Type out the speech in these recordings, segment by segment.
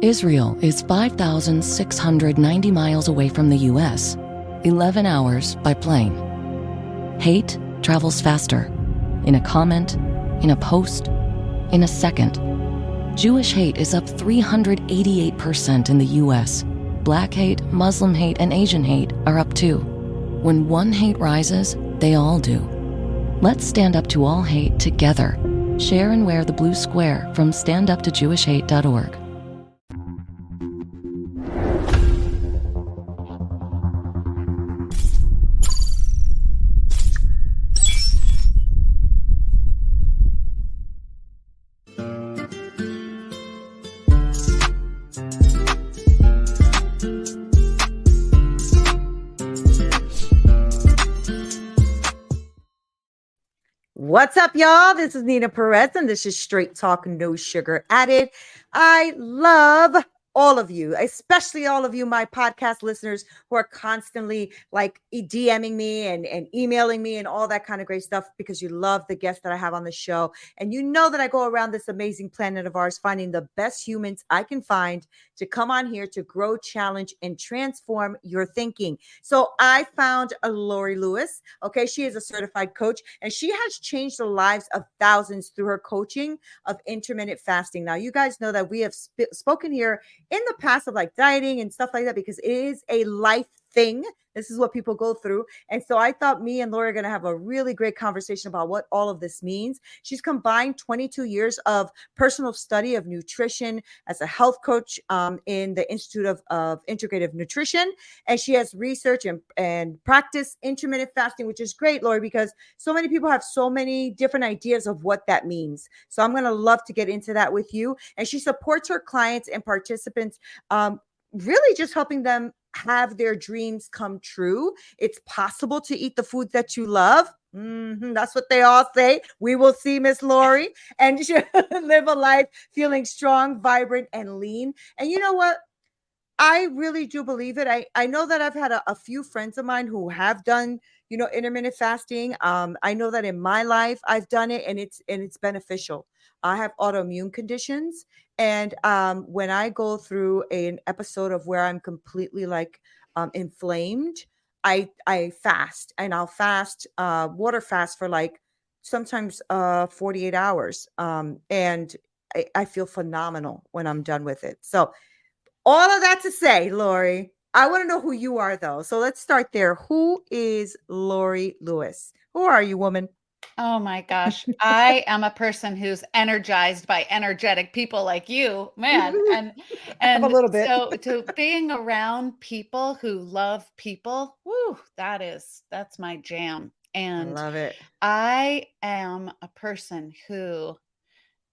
Israel is 5,690 miles away from the US, 11 hours by plane. Hate travels faster. In a comment, in a post, in a second. Jewish hate is up 388% in the US. Black hate, Muslim hate, and Asian hate are up too. When one hate rises, they all do. Let's stand up to all hate together. Share and wear the blue square from standuptojewishhate.org. What's up, y'all? This is Neena Perez, and this is Straight Talk, No Sugar Added. I love all of you, especially all of you, my podcast listeners who are constantly like DMing me and emailing me and all that kind of great stuff because you love the guests that I have on the show. And you know that I go around this amazing planet of ours, finding the best humans I can find to come on here to grow, challenge, and transform your thinking. So I found a Laurie Lewis. Okay, she is a certified coach, and she has changed the lives of thousands through her coaching of intermittent fasting. Now, you guys know that we have spoken here in the past of like dieting and stuff like that because it is a life thing. This is what people go through. And so I thought me and Laurie are going to have a really great conversation about what all of this means. She's combined 22 years of personal study of nutrition as a health coach in the Institute of Integrative Nutrition. And she has research and practice intermittent fasting, which is great, Laurie, because so many people have so many different ideas of what that means. So I'm going to love to get into that with you. And she supports her clients and participants, really just helping them have their dreams come true. It's possible to eat the food that you love. That's what they all say. We will see, Miss Laurie, and live a life feeling strong, vibrant, and lean. And you know what? I really do believe it. I know that I've had a few friends of mine who have done, intermittent fasting. I know that in my life I've done it, and it's beneficial. I have autoimmune conditions, and when I go through an episode of where I'm completely like inflamed, I fast, and I'll fast water fast for like sometimes 48 hours, and I feel phenomenal when I'm done with it. So all of that to say, Laurie, I want to know who you are, though. So let's start there. Who is Laurie Lewis? Who are you, woman? Oh my gosh. I am a person who's energized by energetic people like you, man. And A little bit. So to being around people who love people, woo, that's my jam. And I love it. I am a person who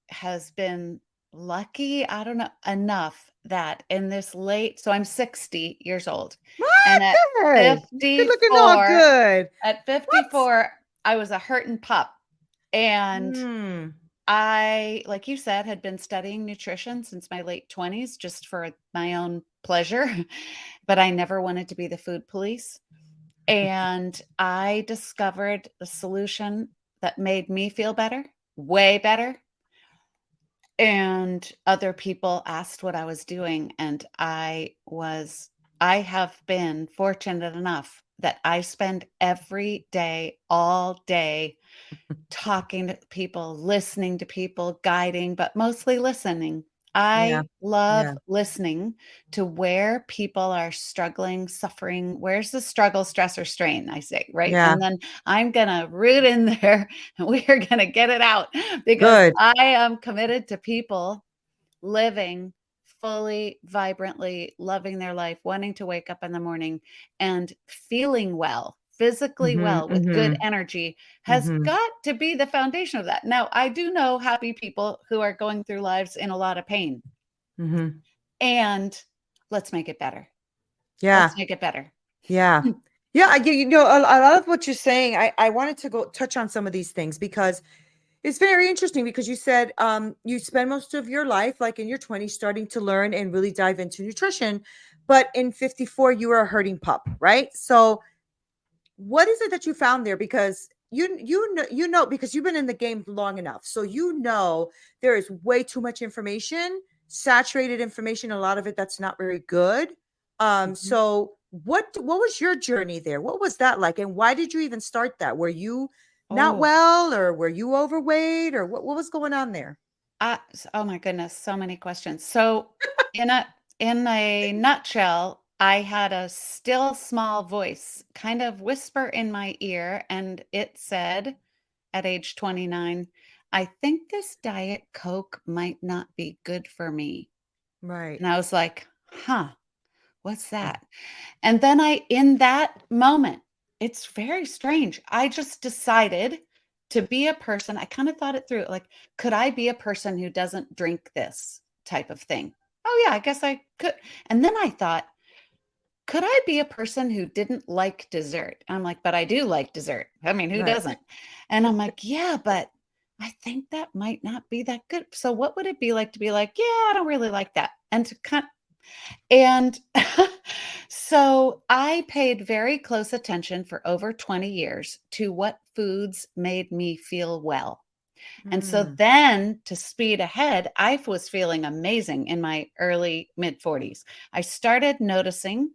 has been lucky, I don't know, enough that in this so I'm 60 years old. What? And at Good. 54, Good looking, all good. At 54, I was a hurting pup. And I, like you said, had been studying nutrition since my late 20s just for my own pleasure, but I never wanted to be the food police. And I discovered the solution that made me feel better, way better. And other people asked what I was doing. And I have been fortunate enough that I spend every day, all day, talking to people, listening to people, guiding, but mostly listening. I love listening to where people are struggling, suffering. Where's the struggle, stress, or strain? I say, right? Yeah. And then I'm going to root in there and we are going to get it out because I am committed to people living fully, vibrantly, loving their life, wanting to wake up in the morning and feeling well, physically well, with good energy has got to be the foundation of that. Now, I do know happy people who are going through lives in a lot of pain. And let's make it better. Yeah. Let's make it better. Yeah. Yeah. I love what you're saying. I wanted to go touch on some of these things because it's very interesting because you said you spend most of your life, like in your 20s, starting to learn and really dive into nutrition. But in 54, you were a hurting pup, right? So what is it that you found there? Because you know, because you've been in the game long enough. So you know there is way too much information saturated information, a lot of it that's not very good. So what was your journey there? What was that like? And why did you even start that? Were you not Oh, well, or were you overweight, or what was going on there? oh my goodness, so many questions. So in a nutshell, I had a still small voice kind of whisper in my ear, and it said at age 29, I think this Diet Coke might not be good for me. Right. And I was like, huh, what's Yeah. that? And then in that moment, it's very strange. I just decided to be a person. I kind of thought it through, like, could I be a person who doesn't drink this type of thing? Oh, yeah, I guess I could. And then I thought, could I be a person who didn't like dessert? I'm like, but I do like dessert. I mean, who Right. doesn't? And I'm like, yeah, but I think that might not be that good. So what would it be like to be like, yeah, I don't really like that. And to kind and so I paid very close attention for over 20 years to what foods made me feel well. And so Mm, then to speed ahead, I was feeling amazing in my early mid 40s. I started noticing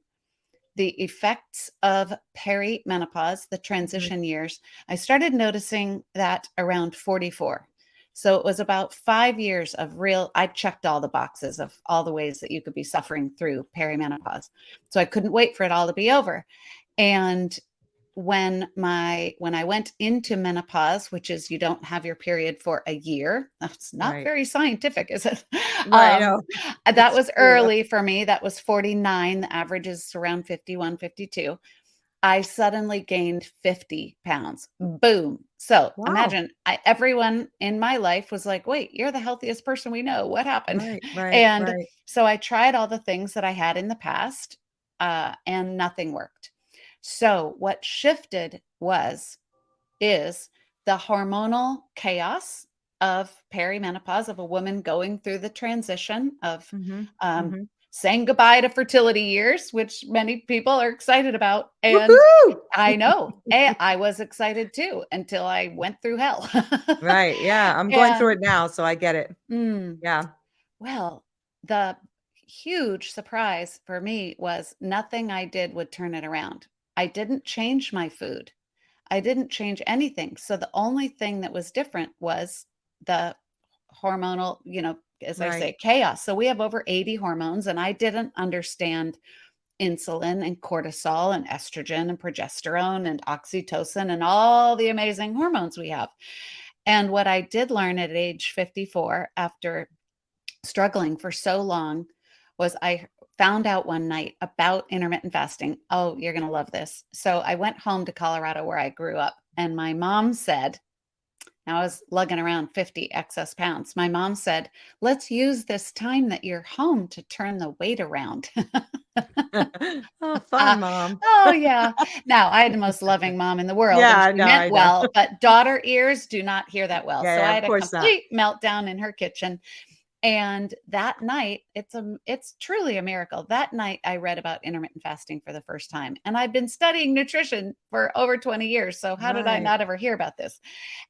the effects of perimenopause, the mhm. transition years. I started noticing that around 44. So it was about 5 years of I checked all the boxes of all the ways that you could be suffering through perimenopause. So I couldn't wait for it all to be over. And when I went into menopause, which is you don't have your period for a year, that's not Right. very scientific, is it? Right. No, That it's was true though. early for me. That was 49. The average is around 51, 52. I suddenly gained 50 pounds. Boom. So Wow. imagine everyone in my life was like, wait, you're the healthiest person we know. What happened? Right. Right. And Right. so I tried all the things that I had in the past, and nothing worked. So what shifted is the hormonal chaos of perimenopause, of a woman going through the transition of Mhm. um, Mhm. saying goodbye to fertility years, which many people are excited about. And Woohoo! I know, I was excited too until I went through hell. Right. Yeah. I'm going through And it now, so I get it. mm, Yeah. well, the huge surprise for me was nothing I did would turn it around. I didn't change my food. I didn't change anything. So the only thing that was different was the hormonal, as I Right. say, chaos. So we have over 80 hormones, and I didn't understand insulin and cortisol and estrogen and progesterone and oxytocin and all the amazing hormones we have. And what I did learn at age 54, after struggling for so long, was I found out one night about intermittent fasting. Oh, you're going to love this. So I went home to Colorado where I grew up, and my mom said, now I was lugging around 50 excess pounds. My mom said, let's use this time that you're home to turn the weight around. Oh, fun, mom. Oh, yeah. Now, I had the most loving mom in the world, Yeah, and I she know, meant I know. well, but daughter ears do not hear that well. Yeah, So yeah, I of had a course not. complete meltdown in her kitchen. And that night, it's truly a miracle. That night I read about intermittent fasting for the first time. And I've been studying nutrition for over 20 years. So how did I Right. not ever hear about this?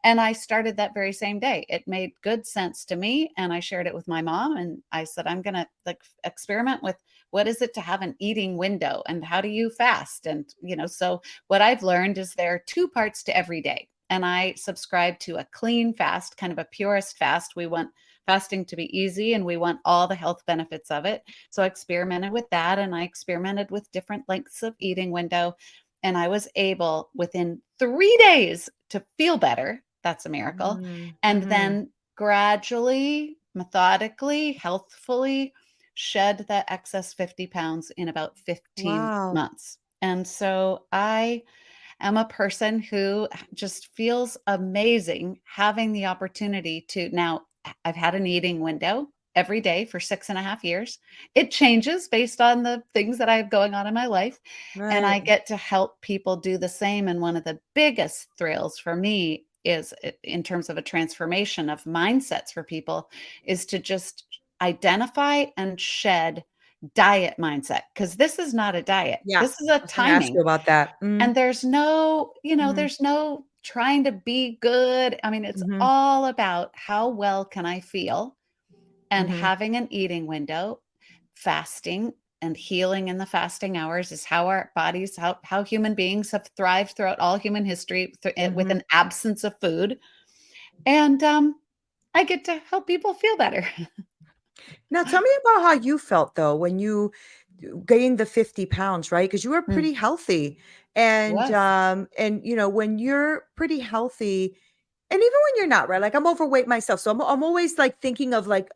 And I started that very same day. It made good sense to me, and I shared it with my mom, and I said, I'm going to experiment with what is it to have an eating window, and how do you fast? And so what I've learned is there are two parts to every day. And I subscribe to a clean fast, kind of a purist fast. We want fasting to be easy, and we want all the health benefits of it. So I experimented with that, and I experimented with different lengths of eating window. And I was able within 3 days to feel better. That's a miracle. Mm, And mhm. then gradually, methodically, healthfully shed that excess 50 pounds in about 15 Wow. months. And so I am a person who just feels amazing having the opportunity to now. I've had an eating window every day for 6.5 years. It changes based on the things that I have going on in my life. And I Right. get to help people do the same. And one of the biggest thrills for me is in terms of a transformation of mindsets for people is to just identify and shed diet mindset, because this is not a diet. Yeah. This is a I was gonna ask timing. you about that. And there's no, Mhm, there's no trying to be good. I mean, it's mhm. all about how well can I feel, and having an eating window, fasting and healing in the fasting hours is how our bodies, how human beings have thrived throughout all human history with an absence of food. And I get to help people feel better. Now, tell me about how you felt though when you gained the 50 pounds, right? Because you were Mm, pretty healthy. And was. when you're pretty healthy, and even when you're not, right? Like I'm overweight myself. So I'm always like thinking of like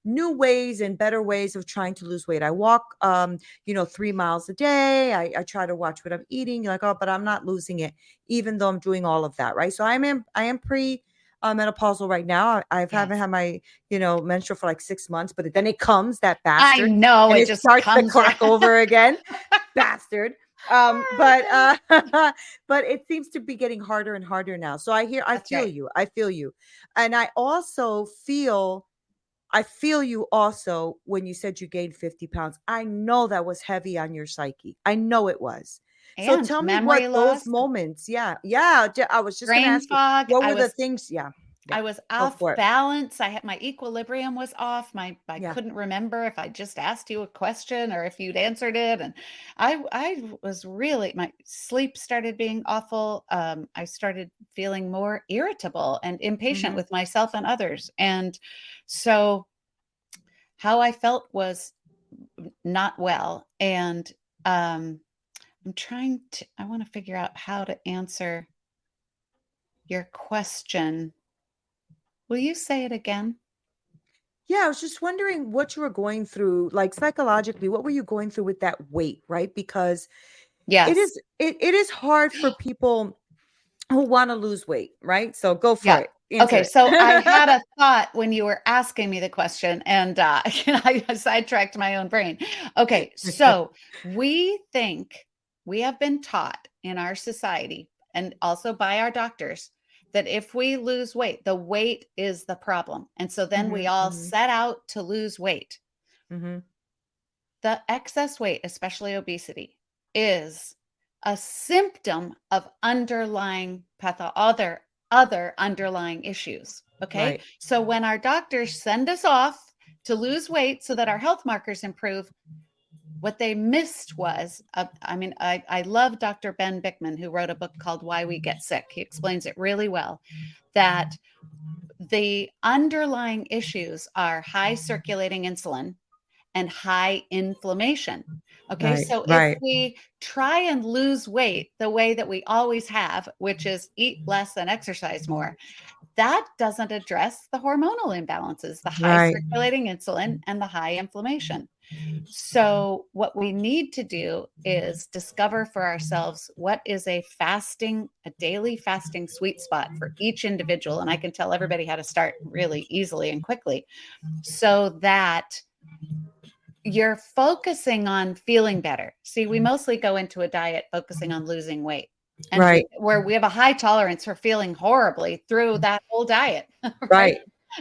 new ways and better ways of trying to lose weight. I walk 3 miles a day. I try to watch what I'm eating. You're like, oh, but I'm not losing it, even though I'm doing all of that, right? So I am pre menopausal right now. I haven't Yes. had my menstrual for like 6 months, but then it comes, that I bastard, know and it it just starts the comes clock around. over again. Bastard. But it seems to be getting harder and harder now. So I That's feel right. you. I feel you. And I feel you also when you said you gained 50 pounds. I know that was heavy on your psyche. I know it was. So And tell me what memory those loss, moments, yeah. I was just going to brain ask you, fog. what were the things? Yeah. Yeah. I was Go off for it. balance. I had my equilibrium was off. I Yeah. couldn't remember if I just asked you a question or if you'd answered it. And I was really, my sleep started being awful. I started feeling more irritable and impatient Mhm. with myself and others. And so how I felt was not well. And I want to figure out how to answer your question. Will you say it again? Yeah, I was just wondering what you were going through, like psychologically, what were you going through with that weight, right? Because Yes. it is hard for people who want to lose weight, right? So go for Yeah. it. Answer Okay, so I had it. a thought when you were asking me the question, and I sidetracked my own brain. Okay, so we have been taught in our society and also by our doctors that if we lose weight, the weight is the problem. And so then we Mhm, all mhm, set out to lose weight. mhm. The excess weight, especially obesity, is a symptom of underlying other underlying issues. Okay. Right. So when our doctors send us off to lose weight so that our health markers improve, what they missed was, I love Dr. Ben Bickman, who wrote a book called Why We Get Sick. He explains it really well, that the underlying issues are high circulating insulin and high inflammation. Okay, Right. so if Right. we try and lose weight the way that we always have, which is eat less and exercise more, that doesn't address the hormonal imbalances, the high Right. circulating insulin and the high inflammation. So, what we need to do is discover for ourselves what is a daily fasting sweet spot for each individual. And I can tell everybody how to start really easily and quickly so that you're focusing on feeling better. See, we mostly go into a diet focusing on losing weight. And Right. where we have a high tolerance for feeling horribly through that whole diet, right? Right.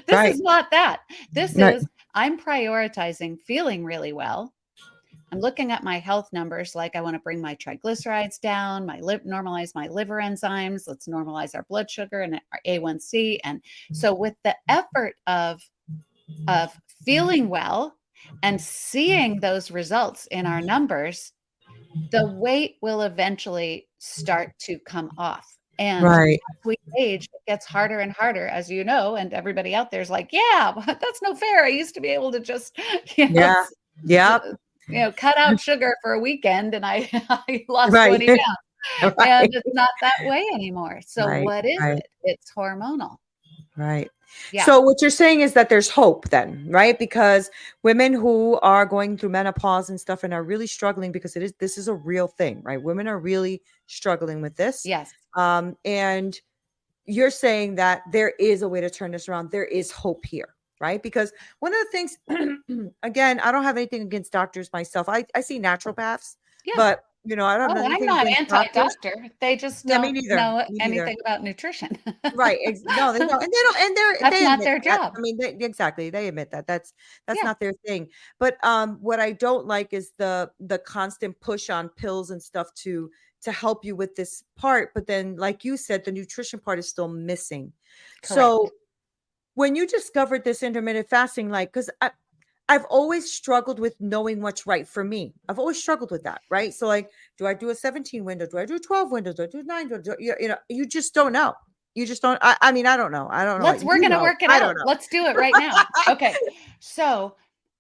This Right. is not that. This Right. is, I'm prioritizing feeling really well. I'm looking at my health numbers, like I want to bring my triglycerides down, normalize my liver enzymes. Let's normalize our blood sugar and our A1C. And so, with the effort of feeling well and seeing those results in our numbers, the weight will eventually start to come off. And as Right. we age, it gets harder and harder, as you know, and everybody out there is like, yeah, but that's no fair. I used to be able to just, you know, Yeah. Yep. cut out sugar for a weekend and I, I lost Right. 20 pounds. And Right. it's not that way anymore. So Right. what is Right. it? It's hormonal. Right. Yeah. So what you're saying is that there's hope then, right? Because women who are going through menopause and stuff and are really struggling, because this is a real thing, right? Women are really struggling with this. Yes. And you're saying that there is a way to turn this around. There is hope here, right? Because one of the things, again, I don't have anything against doctors myself. I see naturopaths, Yeah. but I don't have Oh, I'm anything not against doctors. anti-doctor. They just Yeah, me don't neither. know Me neither. anything about nutrition. Right. No, they don't. And they don't. And That's they not admit their that. job. I mean, exactly. They admit that. That's Yeah. not their thing. But what I don't like is the constant push on pills and stuff to help you with this part. But then, like you said, the nutrition part is still missing. Correct. So when you discovered this intermittent fasting, like, because I've always struggled with knowing what's right for me. I've always struggled with that, right? So, like, do I do a 17 window? Do I do 12 windows? Do I do 9 windows? You know, you just don't know. You just don't. I mean, I don't know. I don't know. We're You going to know, work it I don't out. know. Let's do it right now. Okay. So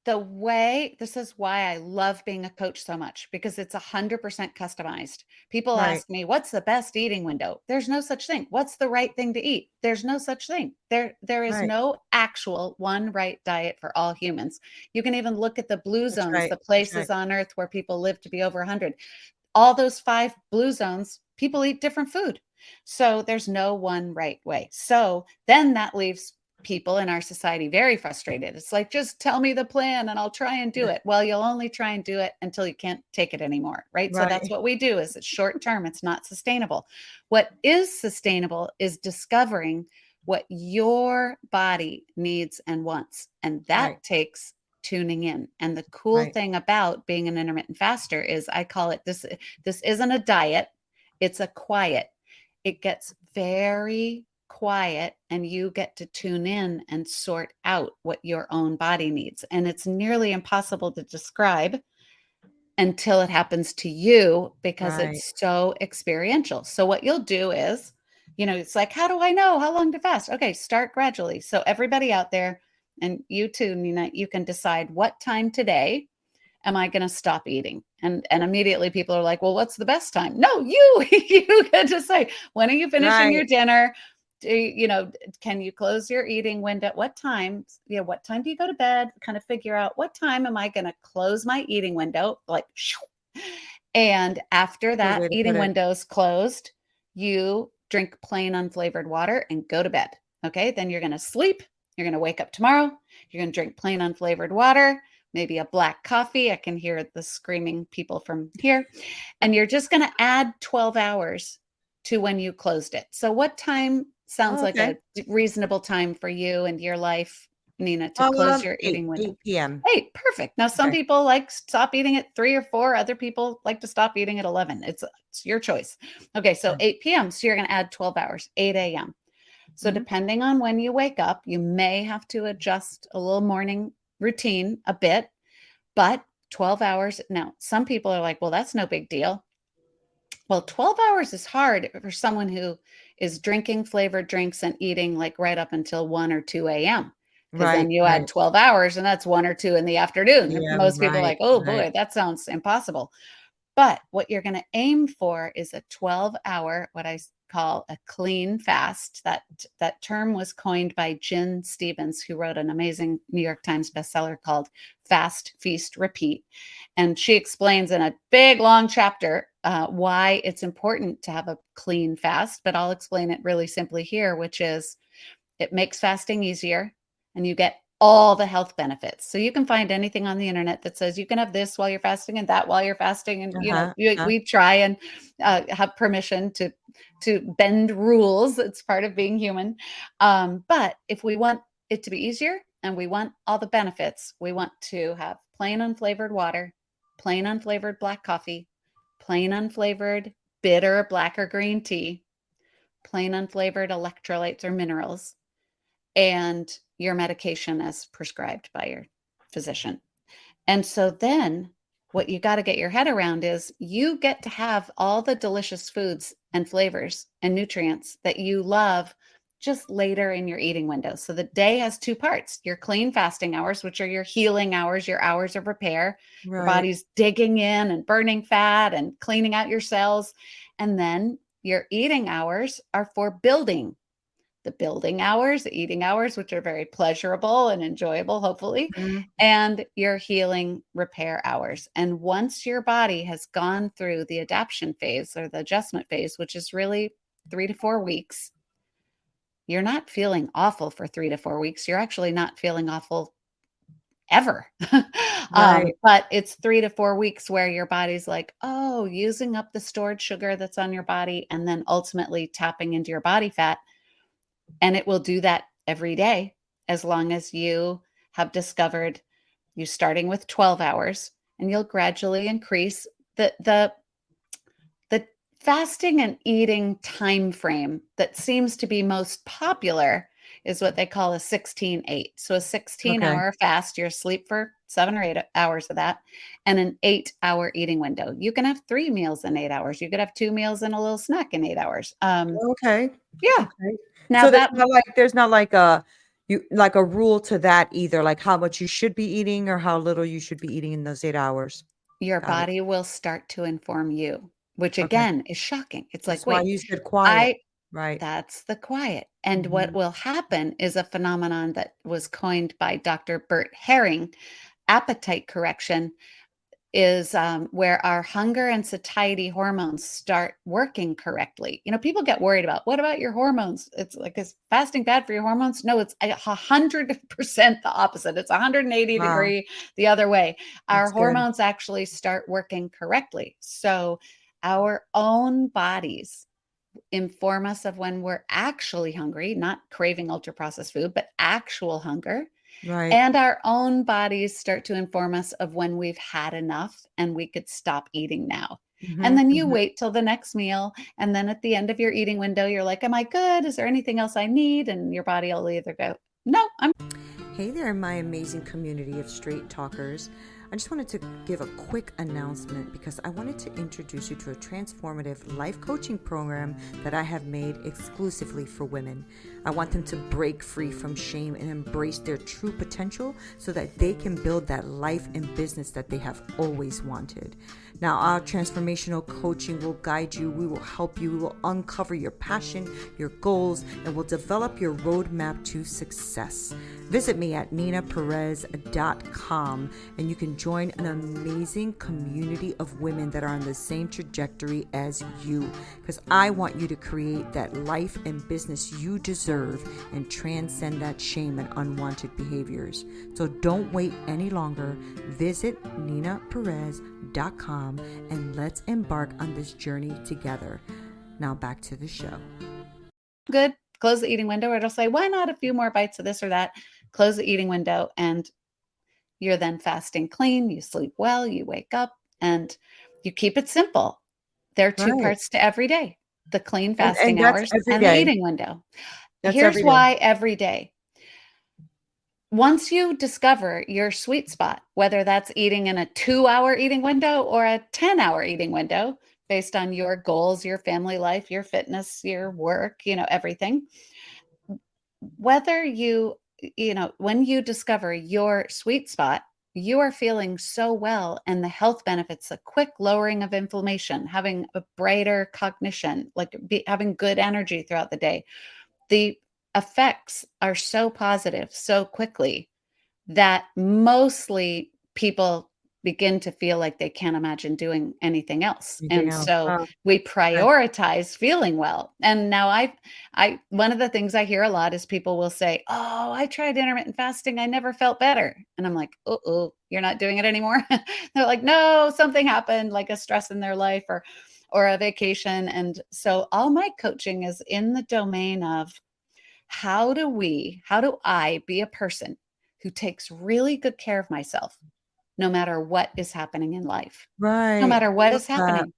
this is why I love being a coach so much, because it's 100% customized. People Right, ask me, what's the best eating window? There's no such thing. What's the right thing to eat? There's no such thing. There is right. no actual one right diet for all humans. You can even look at the blue That's zones, right. the That's right. places on earth where people live to be over 100. All those 5 blue zones, people eat different food. So there's no one right way. So then that leaves people in our society very frustrated. It's like, just tell me the plan and I'll try and do it. Well, you'll only try and do it until you can't take it anymore, right? So that's Right, what we do. Is it's short term, it's not sustainable. What is sustainable is discovering what your body needs and wants. And right, that takes tuning in. And the cool right, thing about being an intermittent faster is, I call it this isn't a diet, it's a quiet. It gets very quiet and you get to tune in and sort out what your own body needs. And it's nearly impossible to describe until it happens to you, because right. it's so experiential. So what you'll do is, it's like, how do I know how long to fast? Okay, start gradually. So everybody out there, and you too, Neena, you can decide, what time today am I going to stop eating? And immediately people are like, well, what's the best time? No, you get to say, when are you finishing your Right. dinner? Can you close your eating window? What time? What time do you go to bed? Kind of figure out, what time am I going to close my eating window? Like, shoo. And after Good that way to put eating it. window is closed, you drink plain unflavored water and go to bed. Okay. Then you're going to sleep. You're going to wake up tomorrow. You're going to drink plain unflavored water, maybe a black coffee. I can hear the screaming people from here. And you're just going to add 12 hours to when you closed it. So what time sounds Oh, like okay. a reasonable time for you and your life, Neena, to close your 8, eating window? 8 p.m. Hey, perfect. Now, some Okay. people like stop eating at 3 or 4. Other people like to stop eating at 11. It's your choice. Okay, so Okay. 8 p.m. So you're going to add 12 hours, 8 a.m. So Mhm. depending on when you wake up, you may have to adjust a little morning routine a bit, but 12 hours. Now, some people are like, well, that's no big deal. Well, 12 hours is hard for someone who is drinking flavored drinks and eating like right up until 1 or 2 a.m. Because Right, then you add right. 12 hours and that's 1 or 2 in the afternoon. PM, Most people are right, like, oh right. boy, that sounds impossible. But what you're going to aim for is a 12-hour, what I call a clean fast. That term was coined by Jen Stevens, who wrote an amazing New York Times bestseller called Fast, Feast, Repeat. And she explains in a big, long chapter why it's important to have a clean fast. But I'll explain it really simply here, which is, it makes fasting easier and you get all the health benefits. So you can find anything on the internet that says you can have this while you're fasting and that while you're fasting. And, Uh-huh, uh, we try and have permission to bend rules. It's part of being human. But if we want it to be easier and we want all the benefits, we want to have plain unflavored water, plain unflavored black coffee, plain unflavored bitter black or green tea, plain unflavored electrolytes or minerals, and your medication as prescribed by your physician. And so then what you got to get your head around is, you get to have all the delicious foods and flavors and nutrients that you love just later in your eating window. So the day has 2 parts: your clean fasting hours, which are your healing hours, your hours of repair. Your right. body's digging in and burning fat and cleaning out your cells. And then your eating hours are for building. The building hours, the eating hours, which are very pleasurable and enjoyable, hopefully, Mhm. and your healing repair hours. And once your body has gone through the adaptation phase or the adjustment phase, which is really 3 to 4 weeks, you're not feeling awful for 3 to 4 weeks. You're actually not feeling awful ever. Right, But it's 3 to 4 weeks where your body's like, oh, using up the stored sugar that's on your body and then ultimately tapping into your body fat. And it will do that every day, as long as you have discovered, you starting with 12 hours, and you'll gradually increase the fasting and eating time frame that seems to be most popular is what they call a 16-8. So a Okay. 16-hour fast, you're asleep for 7 or 8 hours of that, and an 8-hour eating window. You can have 3 meals in 8 hours. You could have 2 meals and a little snack in 8 hours. Okay. Yeah. Okay. Now So that there's not like a rule to that either, like how much you should be eating or how little you should be eating in those 8 hours. your Got it. body will start to inform you, which Okay. again is shocking. It's like, That's why wait, you said quiet. I Right. that's the quiet. And what Mhm. will happen is a phenomenon that was coined by Dr. Bert Herring, appetite correction, is where our hunger and satiety hormones start working correctly. People get worried about, what about your hormones? It's like, is fasting bad for your hormones? No, it's 100% the opposite. It's 180 Wow. degree the other way. Our That's good. hormones actually start working correctly. So our own bodies inform us of when we're actually hungry, not craving ultra processed food, but actual hunger. Right. And our own bodies start to inform us of when we've had enough and we could stop eating now. And Mhm. then you Mhm. wait till the next meal. And then at the end of your eating window, you're like, am I good? Is there anything else I need? And your body will either go, no, I'm. Hey there, my amazing community of straight talkers. I just wanted to give a quick announcement because I wanted to introduce you to a transformative life coaching program that I have made exclusively for women. I want them to break free from shame and embrace their true potential so that they can build that life and business that they have always wanted. Now, our transformational coaching will guide you. We will help you. We will uncover your passion, your goals, and will develop your roadmap to success. Visit me at neenaperez.com and you can join an amazing community of women that are on the same trajectory as you, because I want you to create that life and business you deserve and transcend that shame and unwanted behaviors. So don't wait any longer. Visit neenaperez.com and let's embark on this journey together. Now back to the show. Good. Close the eating window, or it'll say, why not a few more bites of this or that? Close the eating window, and you're then fasting clean. You sleep well, you wake up, and you keep it simple. There are 2 Right. parts to every day: the clean And fasting that's hours every and the day. eating window. That's Here's every day. why every day. Once you discover your sweet spot, whether that's eating in a 2-hour eating window or a 10-hour eating window, based on your goals, your family life, your fitness, your work, everything, whether when you discover your sweet spot, you are feeling so well, and the health benefits, a quick lowering of inflammation, having a brighter cognition, like having good energy throughout the day. The effects are so positive so quickly that mostly people begin to feel like they can't imagine doing anything else. Anything And else? so Oh, we okay. prioritize feeling well. And now I one of the things I hear a lot is people will say, "Oh, I tried intermittent fasting. I never felt better." And I'm like, "Oh, you're not doing it anymore?" They're like, "No, something happened, like a stress in their life or a vacation." And so all my coaching is in the domain of, how do I be a person who takes really good care of myself no matter what is happening in life? No Right. matter I what love is that. happening.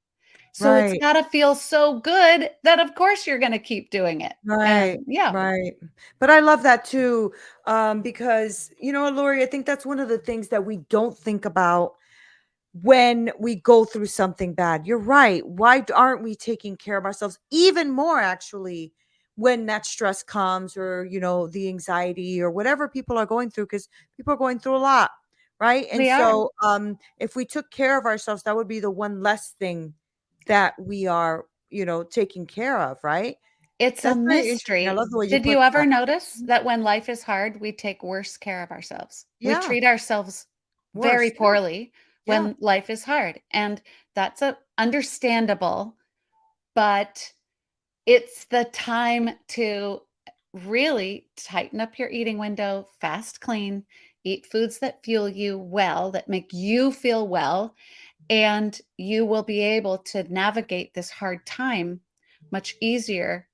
So it's Right. gotta feel so good that of course you're gonna keep doing it. Right, And yeah, right. But I love that too, because Lori, I think that's one of the things that we don't think about when we go through something bad. You're right. Why aren't we taking care of ourselves even more actually when that stress comes, or the anxiety or whatever people are going through, because people are going through a lot, right? And we are. so if we took care of ourselves, that would be the one less thing that we are, taking care of, right? It's a That's very interesting. I mystery. love the way you Did put you ever that. notice Mhm. that when life is hard, we take worse care of ourselves? We Yeah, treat ourselves very worse. Yeah, poorly yeah, when life is hard. And that's understandable, but it's the time to really tighten up your eating window, fast, clean, eat foods that fuel you well, that make you feel well, and you will be able to navigate this hard time much easier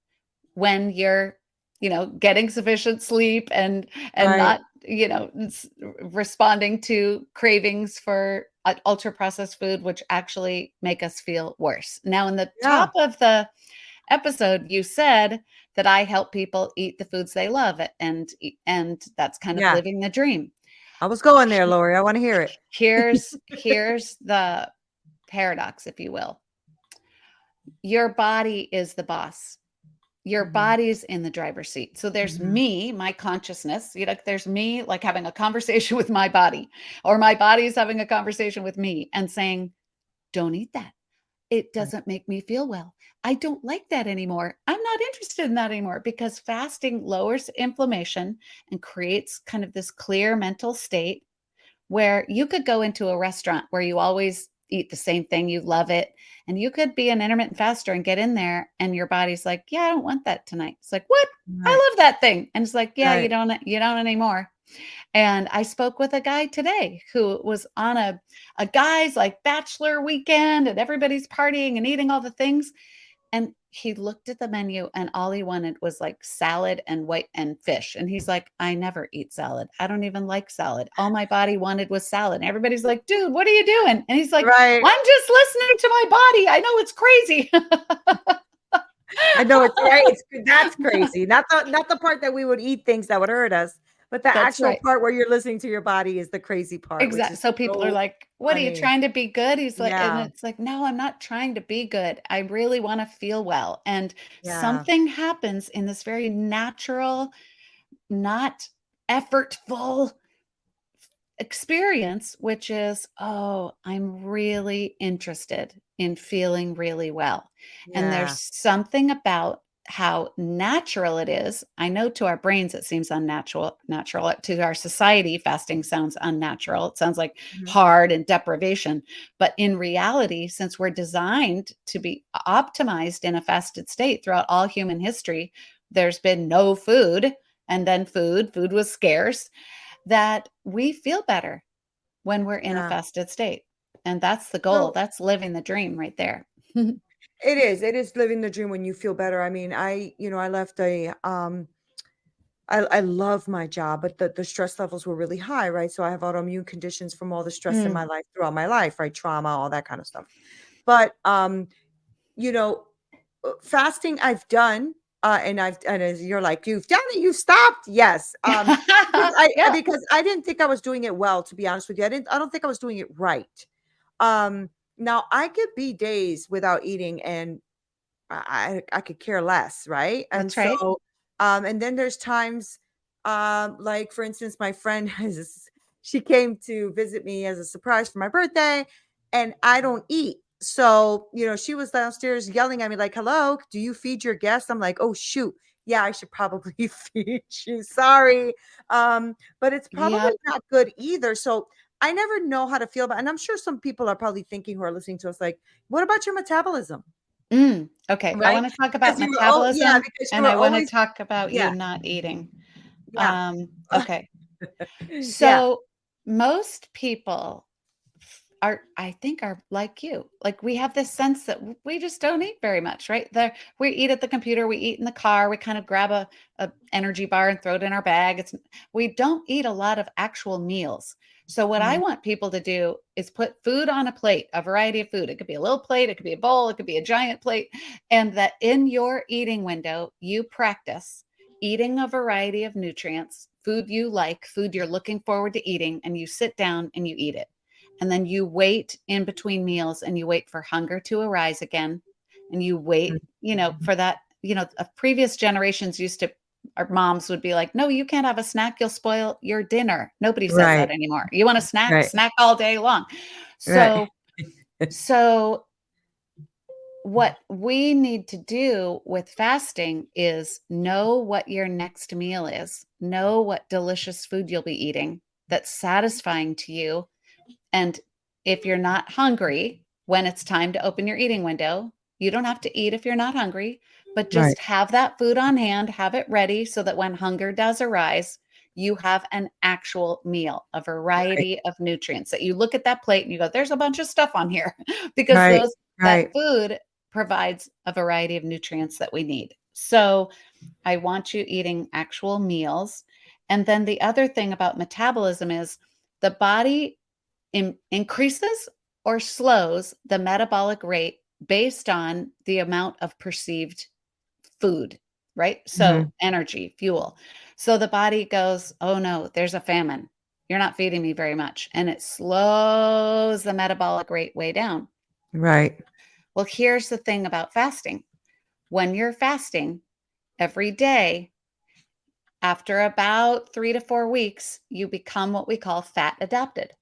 when you're, getting sufficient sleep and right. not, responding to cravings for ultra processed food, which actually make us feel worse. Now, in the Yeah, top of the episode, you said that I help people eat the foods they love, and that's kind of Yeah. living the dream. I was going there, Laurie. I want to hear it. Here's the paradox, if you will. Your body is the boss. Your body's in the driver's seat. So there's me, my consciousness, there's me like having a conversation with my body, or my body's having a conversation with me and saying, don't eat that. It doesn't make me feel well. I don't like that anymore. I'm not interested in that anymore, because fasting lowers inflammation and creates kind of this clear mental state where you could go into a restaurant where you always eat the same thing, you love it, and you could be an intermittent faster and get in there and your body's like, yeah, I don't want that tonight. It's like, what? I Right. love that thing. And it's like, yeah, Right. you don't anymore. And I spoke with a guy today who was on a guy's like bachelor weekend, and everybody's partying and eating all the things. And he looked at the menu and all he wanted was like salad and white and fish. And he's like, I never eat salad. I don't even like salad. All my body wanted was salad. And everybody's like, dude, what are you doing? And he's like, Right. I'm just listening to my body. I know it's crazy. I know it's right. That's crazy. Not the part that we would eat things that would hurt us, but the That's actual right. part where you're listening to your body is the crazy part, which Exactly. is So people are so like, what are you funny. trying to be good? He's like, and Yeah. it's like, no, I'm not trying to be good. I really want to feel well. And Yeah. something happens in this very natural, not effortful experience, which is, oh, I'm really interested in feeling really well. And Yeah. there's something about how natural it is. I know to our brains it seems natural. To our society, fasting sounds unnatural. It sounds like Mhm. hard and deprivation. But in reality, since we're designed to be optimized in a fasted state throughout all human history, there's been no food, and then food was scarce, that we feel better when we're in a Yeah. fasted state. And that's the goal. So That's living the dream right there. it is. It is living the dream when you feel better. I mean, I left I love my job, but the stress levels were really high, right? So I have autoimmune conditions from all the stress in Mm. my life throughout my life, right? Trauma, all that kind of stuff. But you know, fasting I've done, and as you're like, you've done it, you stopped. Yes. Yeah. Because I didn't think I was doing it well, to be honest with you. I don't think I was doing it right. Um, Now I could be days without eating and I could care less, right? And That's right. so, and then there's times, like for instance, my friend she came to visit me as a surprise for my birthday, and I don't eat. So, she was downstairs yelling at me like, "Hello, do you feed your guests?" I'm like, "Oh shoot, yeah, I should probably feed you. Sorry." But it's probably Yep. not good either. So I never know how to feel about, and I'm sure some people are probably thinking who are listening to us, like, what about your metabolism? Okay. I Right? want to talk Because about metabolism, because you and were I want to always talk about you yeah, not eating. yeah. Okay. Yeah, So most people I think are like you. Like we have this sense that we just don't eat very much, right? We eat at the computer, we eat in the car, we kind of grab a energy bar and throw it in our bag. We don't eat a lot of actual meals. So what I mhm, want people to do is put food on a plate, a variety of food. It could be a little plate, it could be a bowl, it could be a giant plate, and that in your eating window, you practice eating a variety of nutrients, food you like, food you're looking forward to eating, and you sit down and you eat it. And then you wait in between meals and you wait for hunger to arise again. And you wait, mhm. for that, previous generations used to, our moms would be like, no, you can't have a snack. You'll spoil your dinner. Nobody says that Right, anymore. You want a snack, right, snack all day long. right, So what we need to do with fasting is know what your next meal is, know what delicious food you'll be eating that's satisfying to you. And if you're not hungry when it's time to open your eating window, you don't have to eat if you're not hungry, but right, just have that food on hand, have it ready so that when hunger does arise, you have an actual meal, a right, variety of nutrients that you look at that plate and you go, there's a bunch of stuff on here because right, that right, food provides a variety of nutrients that we need. So I want you eating actual meals. And then the other thing about metabolism is the body increases or slows the metabolic rate based on the amount of perceived food, right? Mhm. So energy, fuel. So the body goes, oh no, there's a famine. You're not feeding me very much. And it slows the metabolic rate way down. Right. Well, here's the thing about fasting. When you're fasting every day, after about 3 to 4 weeks, you become what we call fat adapted,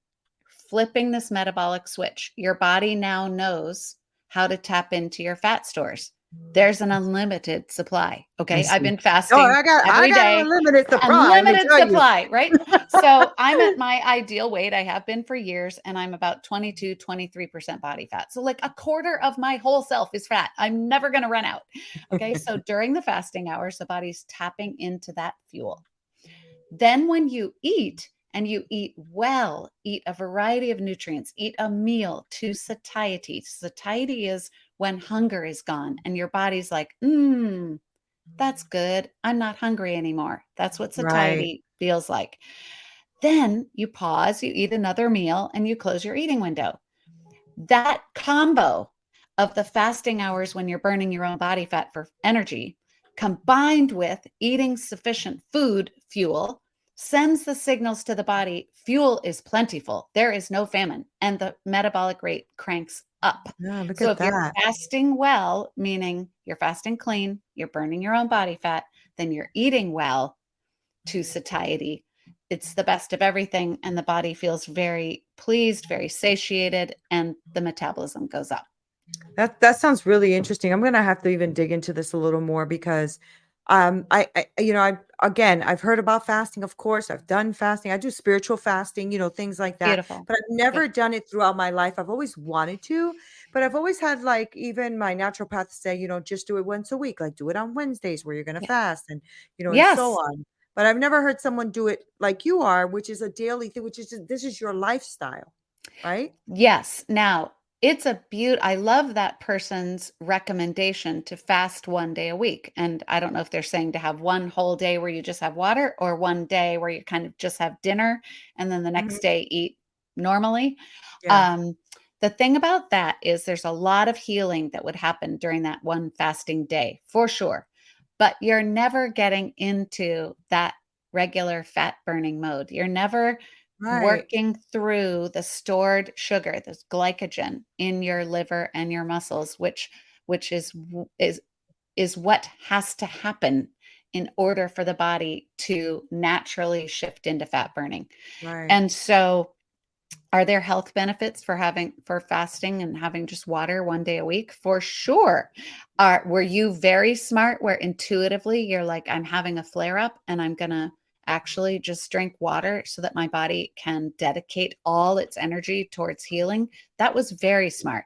flipping this metabolic switch. Your body now knows how to tap into your fat stores. There's an unlimited supply. I Okay. I've see. been Oh, fasting I every got an day. unlimited supply, let me Unlimited tell you. supply, right? So I'm at my ideal weight. I have been for years, and I'm about 22, 23% body fat. So, like a quarter of my whole self is fat. I'm never going to run out. Okay. So during the fasting hours, the body's tapping into that fuel. Then, when you eat and you eat well, eat a variety of nutrients, eat a meal to satiety. Satiety is when hunger is gone and your body's like, that's good. I'm not hungry anymore. That's what Right. satiety feels like. Then you pause, you eat another meal, and you close your eating window. That combo of the fasting hours when you're burning your own body fat for energy, combined with eating sufficient food, fuel, sends the signals to the body fuel is plentiful. There is no famine, and the metabolic rate cranks up. Yeah, look So at if you're that. fasting well, meaning you're fasting clean, you're burning your own body fat, then you're eating well to satiety. It's the best of everything, and the body feels very pleased, very satiated, and the metabolism goes up. That sounds really interesting. I'm gonna have to even dig into this a little more because, I've heard about fasting. Of course, I've done fasting. I do spiritual fasting, things like that. Beautiful. But I've Good. never done it throughout my life. I've always wanted to, but I've always had like even my naturopath say, just do it once a week, like do it on Wednesdays where you're gonna Yeah. fast, and so Yes. on. But I've never heard someone do it like you are, which is a daily thing, which is this is your lifestyle, right? Yes. Now, it's a I love that person's recommendation to fast 1 day a week. And I don't know if they're saying to have one whole day where you just have water or one day where you kind of just have dinner and then the next Mhm. day eat normally. Yeah. Um, the thing about that is there's a lot of healing that would happen during that one fasting day, for sure. But you're never getting into that regular fat burning mode. You're never Right. working through the stored sugar, this glycogen in your liver and your muscles, which is what has to happen in order for the body to naturally shift into fat burning. Right. And so are there health benefits for fasting and having just water 1 day a week? For sure. Were you very smart where intuitively you're like, I'm having a flare up and I'm gonna actually just drink water so that my body can dedicate all its energy towards healing? That was very smart.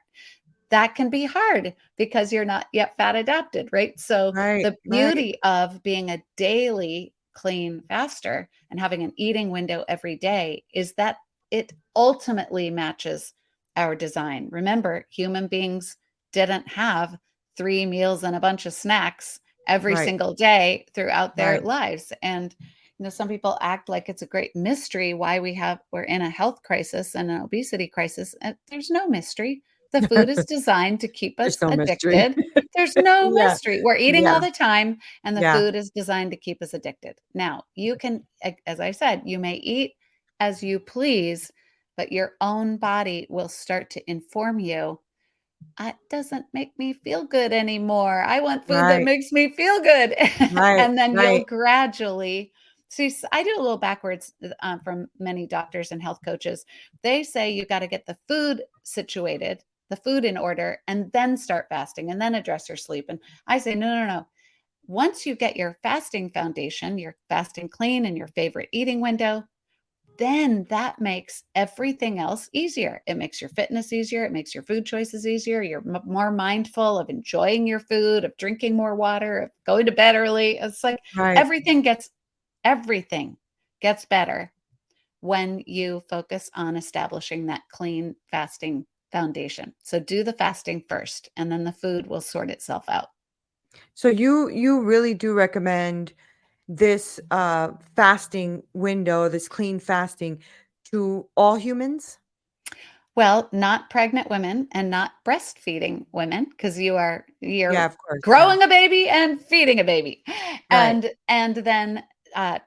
That can be hard because you're not yet fat adapted, right? So Right. the Right. beauty of being a daily clean faster and having an eating window every day is that it ultimately matches our design. Remember, human beings didn't have 3 meals and a bunch of snacks every Right. single day throughout their Right. lives. And some people act like it's a great mystery why we're in a health crisis and an obesity crisis. And there's no mystery. The food is designed to keep There's us no mystery. addicted. There's no Yeah. mystery. We're eating Yeah. all the time, and the Yeah. food is designed to keep us addicted. Now, you can, as I said, you may eat as you please, but your own body will start to inform you, it doesn't make me feel good anymore. I want food that Right. makes me feel good. Right. And then you'll Right. gradually see. I do a little backwards from many doctors and health coaches. They say you got to get the food situated, the food in order, and then start fasting and then address your sleep. And I say, no, no, no. Once you get your fasting foundation, your fasting clean and your favorite eating window, then that makes everything else easier. It makes your fitness easier. It makes your food choices easier. You're more mindful of enjoying your food, of drinking more water, of going to bed early. It's like Right. everything gets better when you focus on establishing that clean fasting foundation. So do the fasting first, and then the food will sort itself out. So you really do recommend this fasting window, this clean fasting to all humans? Well, not pregnant women and not breastfeeding women, because you're Yeah, of course. Yeah. growing a baby and feeding a baby. Right. And then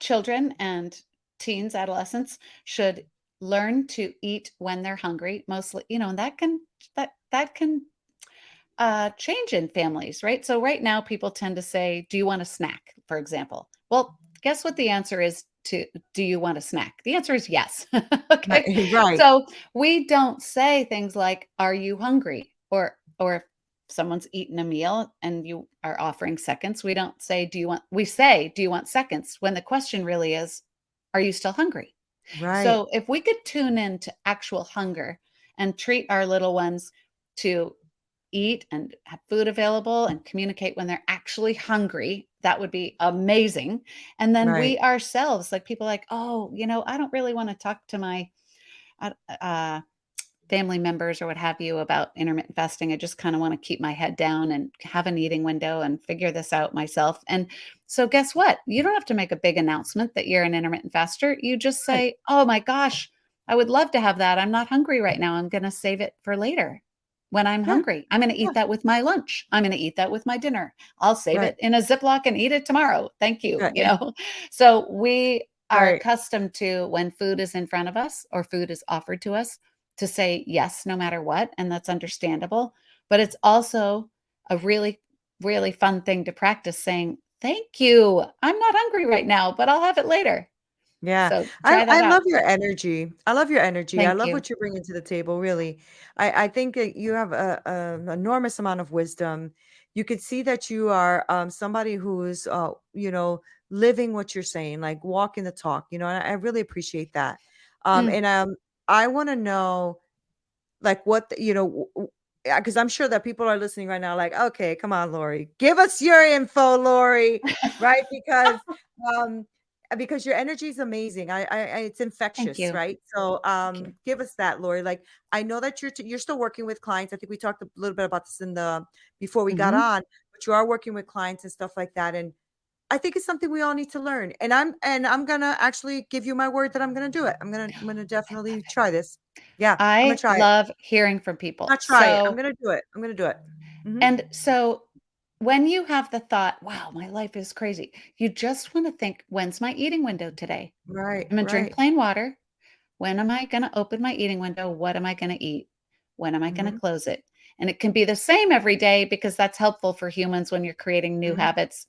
children and teens, adolescents should learn to eat when they're hungry, mostly, and that can change in families, right? So right now people tend to say, "Do you want a snack?" For example. Well, guess what the answer is to "Do you want a snack?" The answer is yes. Right. Okay. Right. So we don't say things like, "Are you hungry?" Or if someone's eaten a meal and you are offering seconds, we don't say, "Do you want?" We say, "Do you want seconds?" When the question really is, "Are you still hungry?" Right. So if we could tune in to actual hunger and treat our little ones to eat and have food available and communicate when they're actually hungry, that would be amazing. And then Right. we ourselves, like people like, "Oh, I don't really want to talk to my uh, uh, family members or what have you about intermittent fasting. I just kind of want to keep my head down and have an eating window and figure this out myself." And so, guess what? You don't have to make a big announcement that you're an intermittent faster. You just Right. say, "Oh my gosh, I would love to have that. I'm not hungry right now. I'm going to save it for later. When I'm Yeah. hungry, I'm going to Yeah. eat that with my lunch. I'm going to eat that with my dinner. I'll save Right. it in a Ziploc and eat it tomorrow. Thank you." Right. So we are Right. accustomed to, when food is in front of us or food is offered to us, to say yes no matter what, and that's understandable. But it's also a really, really fun thing to practice, saying, "Thank you. I'm not hungry right now, but I'll have it later." Yeah. So I try that I out. love your energy. I love your energy. I Thank love you. what you're bringing to the table, really. I think that you have an enormous amount of wisdom. You could see that you are somebody who's living what you're saying, like walking the talk, and I really appreciate that. Mm, And I want to know, like, what because I'm sure that people are listening right now, like, okay, come on, Laurie, give us your info, Laurie, right? Um because your energy is amazing. It's thank infectious, you. right? So Thank you. give us that, Laurie. Like, I know that you're still working with clients. I think we talked a little bit about this in the before we got Mhm. on, but you are working with clients and stuff like that. And I think it's something we all need to learn. And I'm gonna actually give you my word that I'm gonna do it. I'm gonna I love definitely it. try this. Yeah, I'm gonna I try it. love hearing from people. Not try it. I'm So gonna do it. I'm gonna do it. Mhm. and so when you have the thought, "Wow, my life is crazy," you just want to think, "When's my eating window today? Right, I'm gonna drink right. plain water. When am I gonna open my eating window? What am I gonna eat? When am I gonna Mhm, close it?" And it can be the same every day, because that's helpful for humans when you're creating new mhm. habits,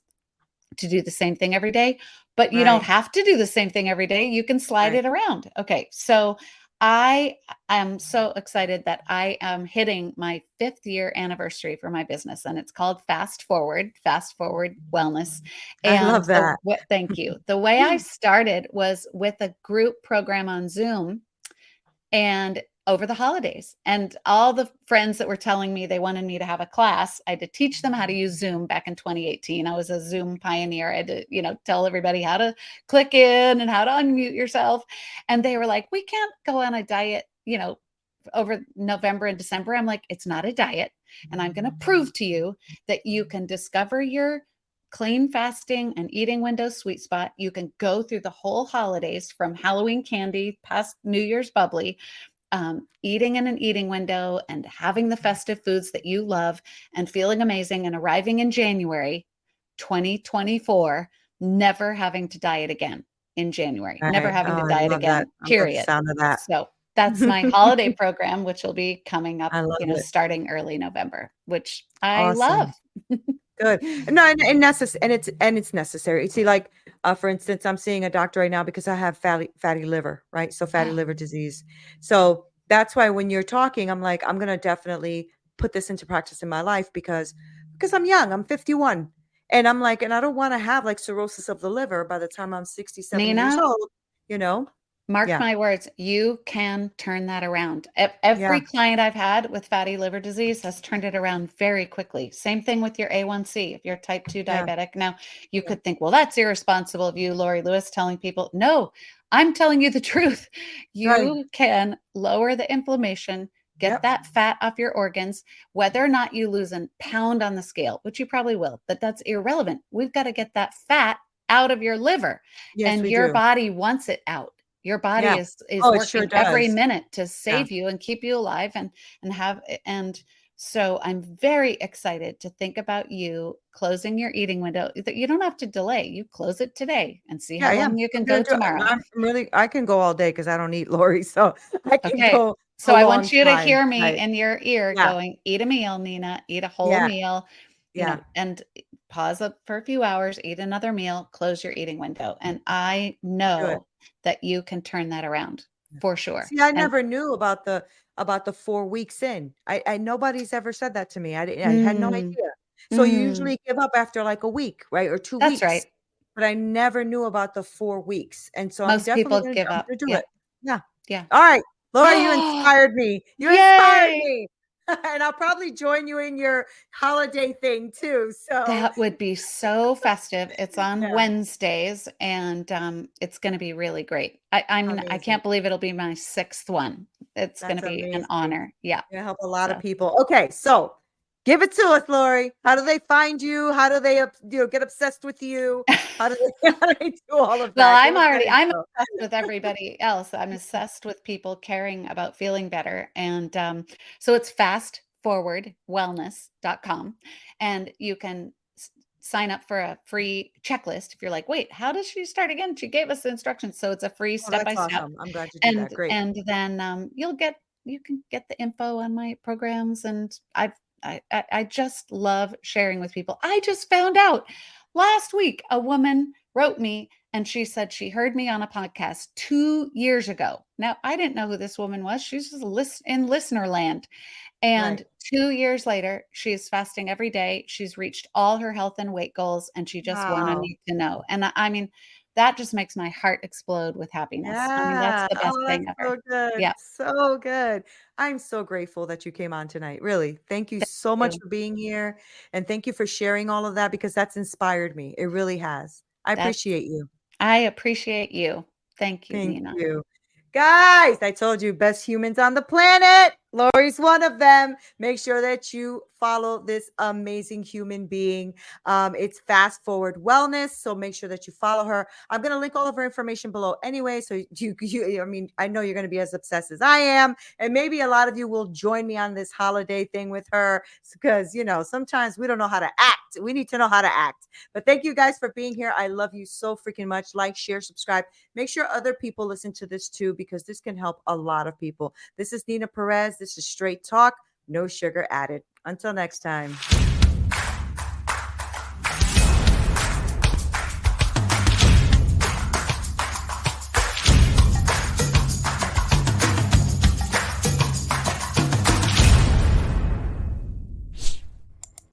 to do the same thing every day, but you don't Right, have to do the same thing every day. You can slide right. it around. Okay. So I am so excited that I am hitting my 5th year anniversary for my business, and it's called Fast Forward Wellness. I And love that. thank you. The way I started was with a group program on Zoom, and over the holidays, and all the friends that were telling me they wanted me to have a class, I had to teach them how to use Zoom. Back in 2018, I was a Zoom pioneer. I had to, tell everybody how to click in and how to unmute yourself. And they were like, "We can't go on a diet, over November and December." I'm like, "It's not a diet. And I'm going to prove to you that you can discover your clean fasting and eating window sweet spot. You can go through the whole holidays, from Halloween candy past New Year's bubbly, eating in an eating window and having the festive foods that you love and feeling amazing, and arriving in January 2024, never having to diet again in January, never Right. having Oh, to I diet love that. again, I love the period." sound of that. So that's my holiday program, which will be coming up, I love it. starting early November, which I love. Awesome. Good. No, and it's necessary. See, like, for instance, I'm seeing a doctor right now because I have fatty liver, right? So fatty liver disease. So that's why when you're talking, I'm like, I'm gonna definitely put this into practice in my life because I'm young. I'm 51. And I'm like, and I don't want to have like cirrhosis of the liver by the time I'm 60, 70 years Nina, old, you know? mark Yeah. my words, you can turn that around. Yeah. Every client I've had with fatty liver disease has turned it around very quickly. Same thing with your A1C, if you're type 2 Yeah. diabetic. Now, you Yeah. could think, "Well, that's irresponsible of you, Laurie Lewis, telling people." No, I'm telling you the truth. Right. You can lower the inflammation, get Yep. that fat off your organs, whether or not you lose a pound on the scale, which you probably will, but that's irrelevant. We've got to get that fat out of your liver, Yes, and we your do. body wants it out. Your body Yeah. is Oh, it sure working every does. minute to Yeah. save you and keep you alive and so I'm very excited to think about you closing your eating window. That you don't have to delay. You close it today and see Yeah, how yeah. long you can I'm go gonna do it. tomorrow. I can go all day because I don't eat, Lori, so I can Okay. go So a I long want you to time. hear me Right. in your ear Yeah. going, eat a meal, Neena, eat a whole Yeah. meal, Yeah. and pause up for a few hours, eat another meal, close your eating window. And I Do it. know that you can turn that around for sure. See, I And never knew about the 4 weeks in. I nobody's ever said that to me. I had no mm, idea. So you mm, usually give up after like a week, right? Or 2 that's weeks. right. But I never knew about the 4 weeks. And so Most people give I'm up. gonna do Yeah. it. Yeah. Yeah. All right. Laura, you inspired me. You inspired Yay! me. And I'll probably join you in your holiday thing too. So That would be so festive. It's on yeah, Wednesdays, and, it's gonna be really great. I amazing. can't believe it'll be my 6th one. It's gonna That's be an amazing. honor. Yeah. You help a lot of So people. Okay, so give it to us, Lori. How do they find you? How do they, get obsessed with you? How do they, how do they do all of well, that? Give us that I'm info. obsessed with everybody else. I'm obsessed with people caring about feeling better, and, so it's fastforwardwellness.com, and you can s sign up for a free checklist if you're like, "Wait, how does she start again?" She gave us the instructions, so it's a free Oh, that's step-by-step, awesome. I'm glad you did that. Great. and then, you can get the info on my programs, and I just love sharing with people. I just found out last week, a woman wrote me and she said she heard me on a podcast 2 years ago. Now, I didn't know who this woman was. She's just in listener land. Right. And 2 years later, she's fasting every day. She's reached all her health and weight goals, and she just wanted Wow. me to know. And I mean, that just makes my heart explode with happiness. I mean, that's Yeah. the best Oh, thing that's ever. so good. Yeah. So good. I'm so grateful that you came on tonight. Really. Thank you Thank so much you. for being here. And thank you for sharing all of that because that's inspired me. It really has. I That's appreciate you. I appreciate you. Thank you, Thank Neena. you. Guys, I told you best humans on the planet. Lori's one of them. Make sure that you follow this amazing human being. It's Fast Forward Wellness. So make sure that you follow her. I'm going to link all of her information below anyway. So I mean, I know you're going to be as obsessed as I am. And maybe a lot of you will join me on this holiday thing with her because, sometimes we don't know how to act. We need to know how to act. But thank you guys for being here. I love you so freaking much. Like, share, subscribe. Make sure other people listen to this too, because this can help a lot of people. This is Neena Perez. This is Straight Talk, no sugar added. Until next time.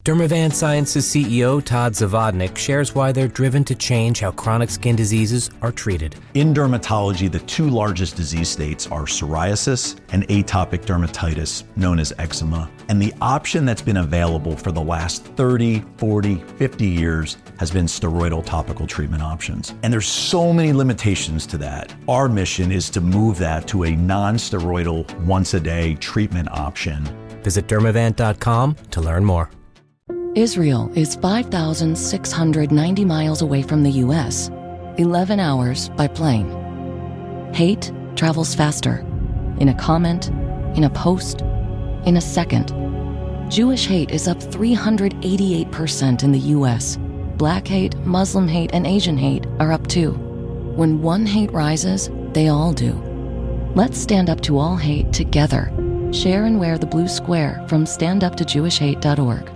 Dermavant Sciences CEO Todd Zavodnik shares why they're driven to change how chronic skin diseases are treated. In dermatology, the two largest disease states are psoriasis and atopic dermatitis, known as eczema. And the option that's been available for the last 30, 40, 50 years has been steroidal topical treatment options. And there's so many limitations to that. Our mission is to move that to a non-steroidal, once-a-day treatment option. Visit dermavant.com to learn more. Israel is 5,690 miles away from the US, 11 hours by plane. Hate travels faster. In a comment, in a post, in a second. Jewish hate is up 388% in the US. Black hate, Muslim hate, and Asian hate are up too. When one hate rises, they all do. Let's stand up to all hate together. Share and wear the blue square from standuptojewishhate.org.